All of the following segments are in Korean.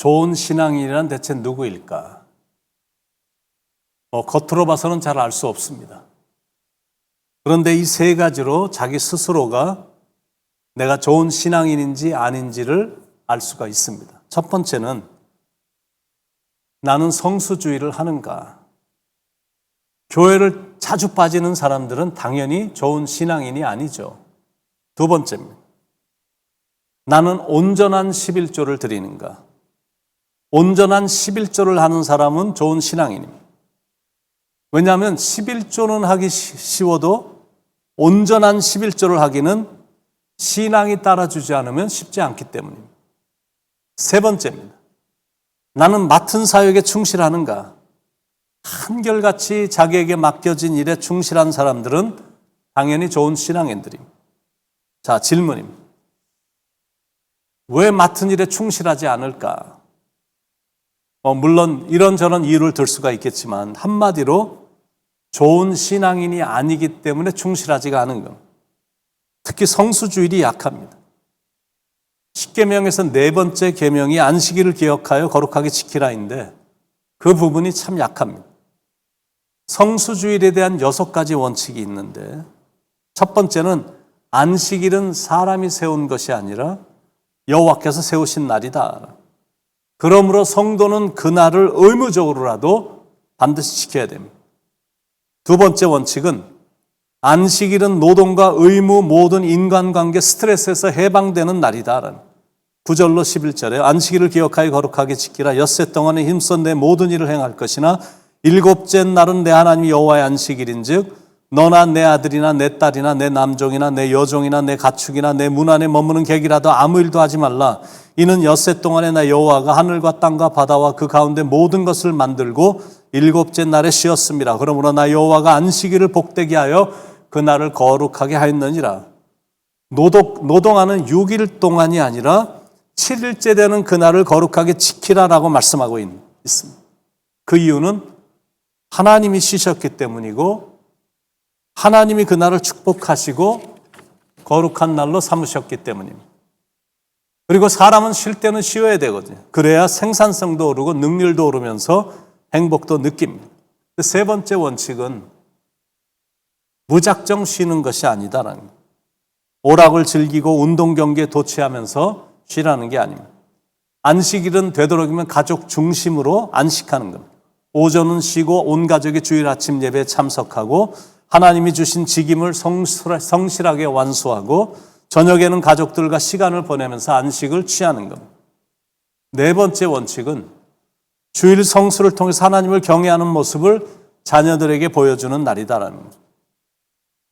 좋은 신앙인이란 대체 누구일까? 겉으로 봐서는 잘 알 수 없습니다. 그런데 이 세 가지로 자기 스스로가 내가 좋은 신앙인인지 아닌지를 알 수가 있습니다. 첫 번째는 나는 성수주의를 하는가? 교회를 자주 빠지는 사람들은 당연히 좋은 신앙인이 아니죠. 두 번째입니다. 나는 온전한 11조를 드리는가? 온전한 11조를 하는 사람은 좋은 신앙인입니다. 왜냐하면 11조는 하기 쉬워도 온전한 11조를 하기는 신앙이 따라주지 않으면 쉽지 않기 때문입니다. 세 번째입니다. 나는 맡은 사역에 충실하는가? 한결같이 자기에게 맡겨진 일에 충실한 사람들은 당연히 좋은 신앙인들입니다. 자, 질문입니다. 왜 맡은 일에 충실하지 않을까? 물론 이런저런 이유를 들 수가 있겠지만 한마디로 좋은 신앙인이 아니기 때문에 충실하지가 않은 겁니다. 특히 성수주일이 약합니다. 십계명에서 네 번째 계명이 안식일을 기억하여 거룩하게 지키라인데 그 부분이 참 약합니다. 성수주일에 대한 6가지 원칙이 있는데 첫 번째는 안식일은 사람이 세운 것이 아니라 여호와께서 세우신 날이다. 그러므로 성도는 그 날을 의무적으로라도 반드시 지켜야 됩니다. 두 번째 원칙은 안식일은 노동과 의무 모든 인간관계 스트레스에서 해방되는 날이다. 9절로 11절에 안식일을 기억하여 거룩하게 지키라. 엿새 동안에 힘써 내 모든 일을 행할 것이나 일곱째 날은 내 하나님 여호와의 안식일인즉 너나 내 아들이나 내 딸이나 내 남종이나 내 여종이나 내 가축이나 내 문 안에 머무는 객이라도 아무 일도 하지 말라. 이는 엿새 동안에 나 여호와가 하늘과 땅과 바다와 그 가운데 모든 것을 만들고 일곱째 날에 쉬었습니다. 그러므로 나 여호와가 안식일을 복되게 하여 그 날을 거룩하게 하였느니라. 노동하는 6일 동안이 아니라 7일째 되는 그 날을 거룩하게 지키라라고 말씀하고 있습니다. 그 이유는 하나님이 쉬셨기 때문이고 하나님이 그 날을 축복하시고 거룩한 날로 삼으셨기 때문입니다. 그리고 사람은 쉴 때는 쉬어야 되거든요. 그래야 생산성도 오르고 능률도 오르면서 행복도 느낍니다. 세 번째 원칙은 무작정 쉬는 것이 아니다라는 거예요. 오락을 즐기고 운동 경기에 도취하면서 쉬라는 게 아닙니다. 안식일은 되도록이면 가족 중심으로 안식하는 겁니다. 오전은 쉬고 온 가족이 주일 아침 예배에 참석하고 하나님이 주신 직임을 성실하게 완수하고 저녁에는 가족들과 시간을 보내면서 안식을 취하는 겁니다. 네 번째 원칙은 주일 성수를 통해서 하나님을 경외하는 모습을 자녀들에게 보여주는 날이다라는 겁니다.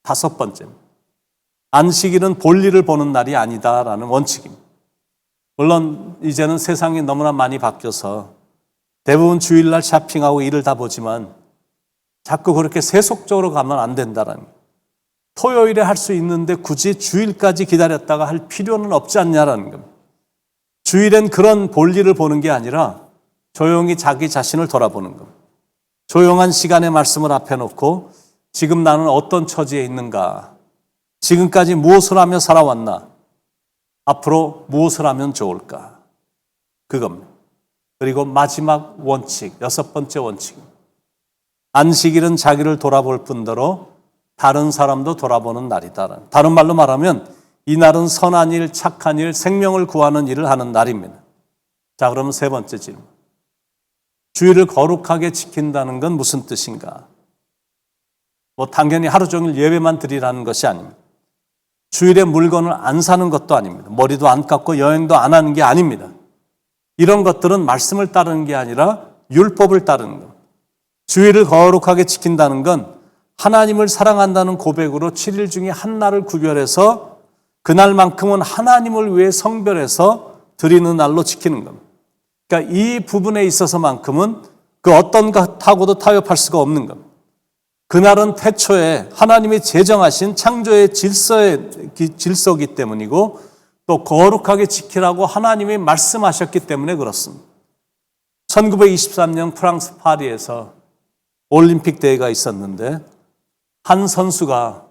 다섯 번째입니다. 안식일은 볼일을 보는 날이 아니다라는 원칙입니다. 물론 이제는 세상이 너무나 많이 바뀌어서 대부분 주일날 쇼핑하고 일을 다 보지만 자꾸 그렇게 세속적으로 가면 안 된다라는 거예요. 토요일에 할 수 있는데 굳이 주일까지 기다렸다가 할 필요는 없지 않냐라는 겁니다. 주일엔 그런 볼일을 보는 게 아니라 조용히 자기 자신을 돌아보는 겁니다. 조용한 시간에 말씀을 앞에 놓고 지금 나는 어떤 처지에 있는가? 지금까지 무엇을 하며 살아왔나? 앞으로 무엇을 하면 좋을까? 그겁니다. 그리고 마지막 원칙, 6번째 원칙입니다. 안식일은 자기를 돌아볼 뿐더러 다른 사람도 돌아보는 날이다. 다른 말로 말하면 이 날은 선한 일, 착한 일, 생명을 구하는 일을 하는 날입니다. 자, 그러면 세 번째 질문. 주일을 거룩하게 지킨다는 건 무슨 뜻인가? 당연히 하루 종일 예배만 드리라는 것이 아닙니다. 주일에 물건을 안 사는 것도 아닙니다. 머리도 안 깎고 여행도 안 하는 게 아닙니다. 이런 것들은 말씀을 따르는 게 아니라 율법을 따르는 겁니다. 주일을 거룩하게 지킨다는 건 하나님을 사랑한다는 고백으로 7일 중에 한 날을 구별해서 그날만큼은 하나님을 위해 성별해서 드리는 날로 지키는 겁니다. 그러니까 이 부분에 있어서만큼은 그 어떤 것하고도 타협할 수가 없는 겁니다. 그날은 태초에 하나님이 제정하신 창조의 질서이기 때문이고 또 거룩하게 지키라고 하나님이 말씀하셨기 때문에 그렇습니다. 1923년 프랑스 파리에서 올림픽 대회가 있었는데 한 선수가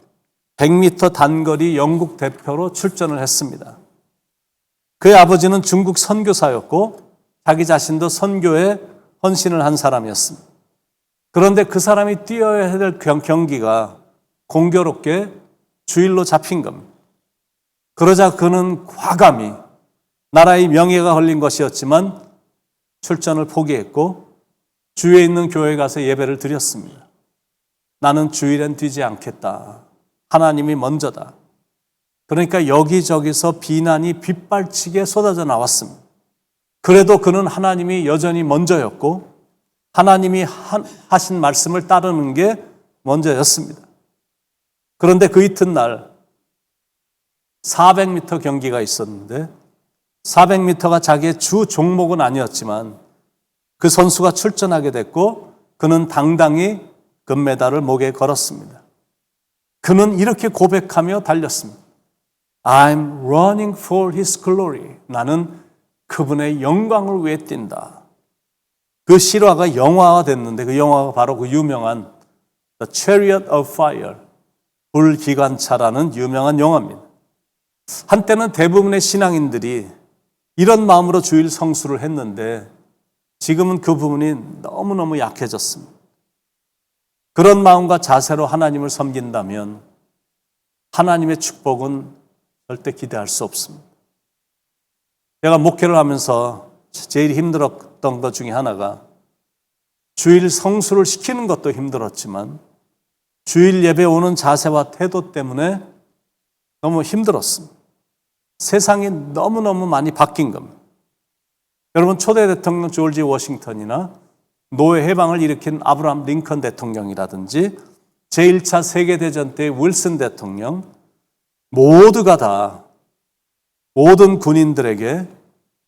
100m 단거리 영국 대표로 출전을 했습니다. 그의 아버지는 중국 선교사였고 자기 자신도 선교에 헌신을 한 사람이었습니다. 그런데 그 사람이 뛰어야 될 경기가 공교롭게 주일로 잡힌 겁니다. 그러자 그는 과감히 나라의 명예가 걸린 것이었지만 출전을 포기했고 주위에 있는 교회에 가서 예배를 드렸습니다. 나는 주일엔 뛰지 않겠다. 하나님이 먼저다. 그러니까 여기저기서 비난이 빗발치게 쏟아져 나왔습니다. 그래도 그는 하나님이 여전히 먼저였고 하나님이 하신 말씀을 따르는 게 먼저였습니다. 그런데 그 이튿날 400m 경기가 있었는데 400m가 자기의 주 종목은 아니었지만 그 선수가 출전하게 됐고 그는 당당히 금메달을 목에 걸었습니다. 그는 이렇게 고백하며 달렸습니다. I'm running for His glory. 나는 그분의 영광을 위해 뛴다. 그 실화가 영화가 됐는데 그 영화가 바로 그 유명한 The Chariot of Fire, 불기관차라는 유명한 영화입니다. 한때는 대부분의 신앙인들이 이런 마음으로 주일 성수를 했는데 지금은 그 부분이 너무너무 약해졌습니다. 그런 마음과 자세로 하나님을 섬긴다면 하나님의 축복은 절대 기대할 수 없습니다. 제가 목회를 하면서 제일 힘들었던 것 중에 하나가 주일 성수를 시키는 것도 힘들었지만 주일 예배 오는 자세와 태도 때문에 너무 힘들었습니다. 세상이 너무너무 많이 바뀐 겁니다. 여러분 초대 대통령 조지 워싱턴이나 노예 해방을 일으킨 아브라함 링컨 대통령이라든지 제1차 세계대전 때 윌슨 대통령 모두가 다 모든 군인들에게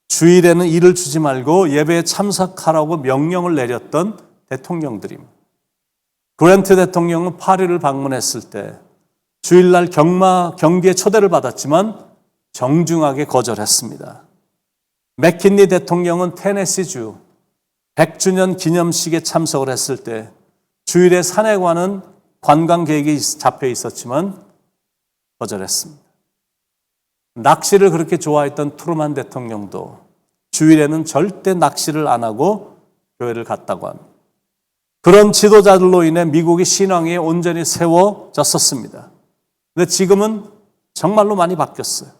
주일에는 일을 주지 말고 예배에 참석하라고 명령을 내렸던 대통령들입니다. 그랜트 대통령은 파리를 방문했을 때 주일날 경기에 초대를 받았지만 정중하게 거절했습니다. 맥킨리 대통령은 테네시주 100주년 기념식에 참석을 했을 때 주일에 산에 가는 관광 계획이 잡혀 있었지만 거절했습니다. 낚시를 그렇게 좋아했던 트루만 대통령도 주일에는 절대 낚시를 안 하고 교회를 갔다고 합니다. 그런 지도자들로 인해 미국의 신앙이 온전히 세워졌었습니다. 근데 지금은 정말로 많이 바뀌었어요.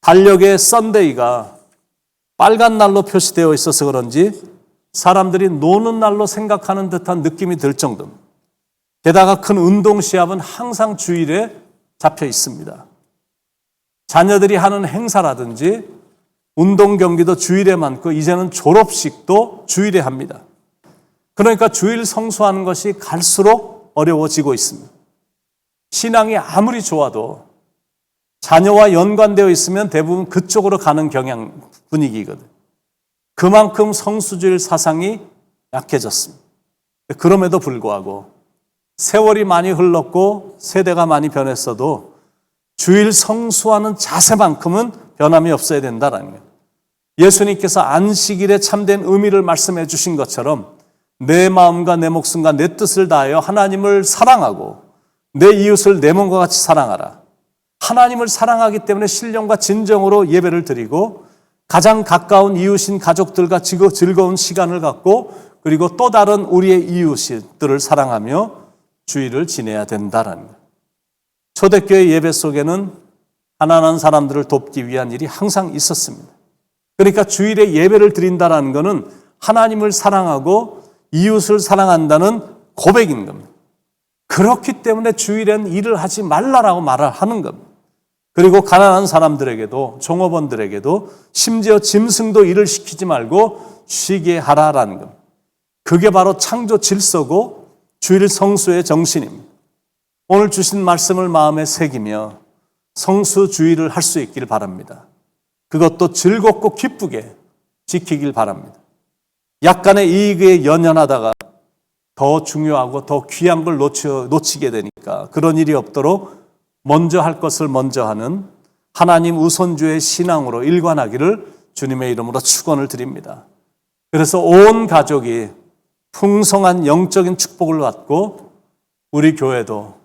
달력의 썬데이가 빨간 날로 표시되어 있어서 그런지 사람들이 노는 날로 생각하는 듯한 느낌이 들 정도입니다. 게다가 큰 운동 시합은 항상 주일에 잡혀 있습니다. 자녀들이 하는 행사라든지 운동 경기도 주일에 많고 이제는 졸업식도 주일에 합니다. 그러니까 주일 성수하는 것이 갈수록 어려워지고 있습니다. 신앙이 아무리 좋아도 자녀와 연관되어 있으면 대부분 그쪽으로 가는 경향 분위기거든요. 그만큼 성수주일 사상이 약해졌습니다. 그럼에도 불구하고 세월이 많이 흘렀고 세대가 많이 변했어도 주일 성수하는 자세만큼은 변함이 없어야 된다는 거예요. 예수님께서 안식일에 참된 의미를 말씀해 주신 것처럼 내 마음과 내 목숨과 내 뜻을 다하여 하나님을 사랑하고 내 이웃을 내 몸과 같이 사랑하라. 하나님을 사랑하기 때문에 신령과 진정으로 예배를 드리고 가장 가까운 이웃인 가족들과 즐거운 시간을 갖고 그리고 또 다른 우리의 이웃들을 사랑하며 주일을 지내야 된다는 거예요. 초대교회 예배 속에는 가난한 사람들을 돕기 위한 일이 항상 있었습니다. 그러니까 주일에 예배를 드린다는 것은 하나님을 사랑하고 이웃을 사랑한다는 고백인 겁니다. 그렇기 때문에 주일엔 일을 하지 말라라고 말을 하는 겁니다. 그리고 가난한 사람들에게도 종업원들에게도 심지어 짐승도 일을 시키지 말고 쉬게 하라라는 겁니다. 그게 바로 창조 질서고 주일 성수의 정신입니다. 오늘 주신 말씀을 마음에 새기며 성수 주일을 할 수 있기를 바랍니다. 그것도 즐겁고 기쁘게 지키길 바랍니다. 약간의 이익에 연연하다가 더 중요하고 더 귀한 걸 놓치게 되니까 그런 일이 없도록 먼저 할 것을 먼저 하는 하나님 우선주의 신앙으로 일관하기를 주님의 이름으로 축원을 드립니다. 그래서 온 가족이 풍성한 영적인 축복을 받고 우리 교회도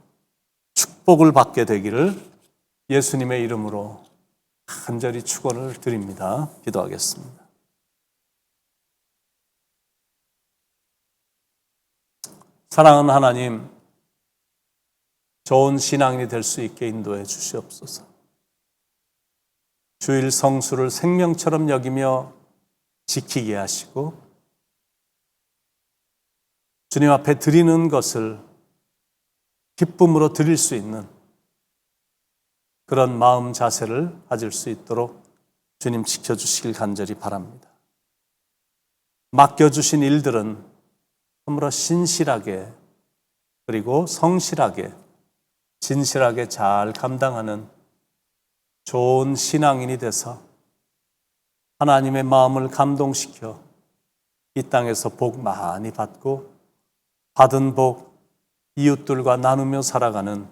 축복을 받게 되기를 예수님의 이름으로 간절히 축원을 드립니다. 기도하겠습니다. 사랑하는 하나님, 좋은 신앙인이 될 수 있게 인도해 주시옵소서. 주일 성수를 생명처럼 여기며 지키게 하시고 주님 앞에 드리는 것을 기쁨으로 드릴 수 있는 그런 마음 자세를 가질 수 있도록 주님 지켜주시길 간절히 바랍니다. 맡겨주신 일들은 참으로 신실하게 그리고 성실하게 진실하게 잘 감당하는 좋은 신앙인이 돼서 하나님의 마음을 감동시켜 이 땅에서 복 많이 받고 받은 복 이웃들과 나누며 살아가는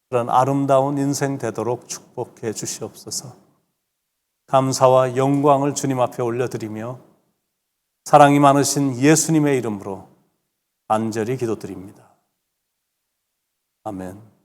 그런 아름다운 인생 되도록 축복해 주시옵소서. 감사와 영광을 주님 앞에 올려드리며 사랑이 많으신 예수님의 이름으로 간절히 기도드립니다. 아멘.